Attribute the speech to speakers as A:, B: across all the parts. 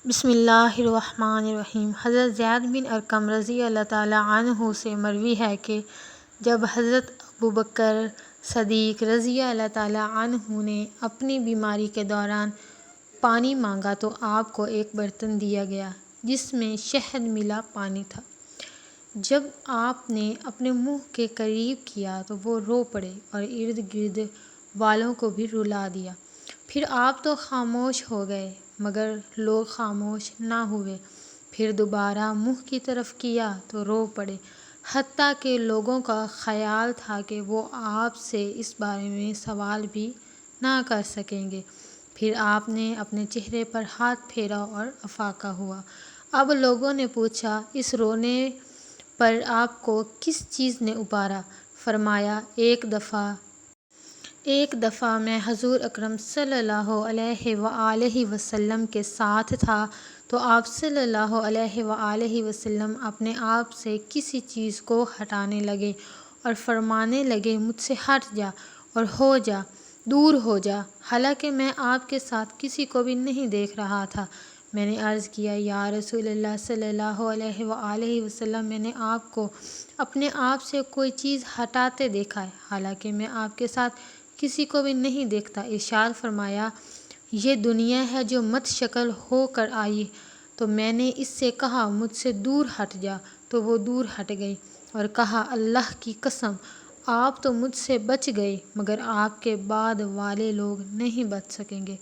A: بسم اللہ الرحمن الرحیم۔ حضرت زید بن ارقم رضی اللہ تعالیٰ عنہ سے مروی ہے کہ جب حضرت ابوبکر صدیق رضی اللہ تعالیٰ عنہ نے اپنی بیماری کے دوران پانی مانگا تو آپ کو ایک برتن دیا گیا جس میں شہد ملا پانی تھا۔ جب آپ نے اپنے منہ کے قریب کیا تو وہ رو پڑے اور ارد گرد والوں کو بھی رلا دیا۔ پھر آپ تو خاموش ہو گئے مگر لوگ خاموش نہ ہوئے۔ پھر دوبارہ منہ کی طرف کیا تو رو پڑے، حتیٰ کہ لوگوں کا خیال تھا کہ وہ آپ سے اس بارے میں سوال بھی نہ کر سکیں گے۔ پھر آپ نے اپنے چہرے پر ہاتھ پھیرا اور افاقہ ہوا۔ اب لوگوں نے پوچھا، اس رونے پر آپ کو کس چیز نے ابھارا؟ فرمایا، ایک دفعہ میں حضور اکرم صلی اللہ علیہ وآلہ وسلم کے ساتھ تھا تو آپ صلی اللہ علیہ وآلہ وسلم اپنے آپ سے کسی چیز کو ہٹانے لگے اور فرمانے لگے، مجھ سے ہٹ جا اور دور ہو جا، حالانکہ میں آپ کے ساتھ کسی کو بھی نہیں دیکھ رہا تھا۔ میں نے عرض کیا، یا رسول اللہ صلی اللہ علیہ وآلہ وسلم، میں نے آپ کو اپنے آپ سے کوئی چیز ہٹاتے دیکھا ہے، حالانکہ میں آپ کے ساتھ کسی کو بھی نہیں دیکھتا۔ ارشاد فرمایا، یہ دنیا ہے جو مت شکل ہو کر آئی، تو میں نے اس سے کہا مجھ سے دور ہٹ جا تو وہ دور ہٹ گئی، اور کہا اللہ کی قسم آپ تو مجھ سے بچ گئے مگر آپ کے بعد والے لوگ نہیں بچ سکیں گے۔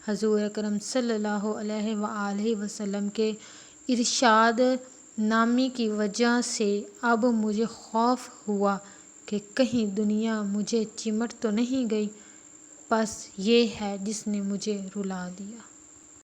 A: حضور اکرم صلی اللہ علیہ وآلہ وسلم کے ارشاد نامی کی وجہ سے اب مجھے خوف ہوا کہ کہیں دنیا مجھے چمٹ تو نہیں گئی، بس یہ ہے جس نے مجھے رلا دیا۔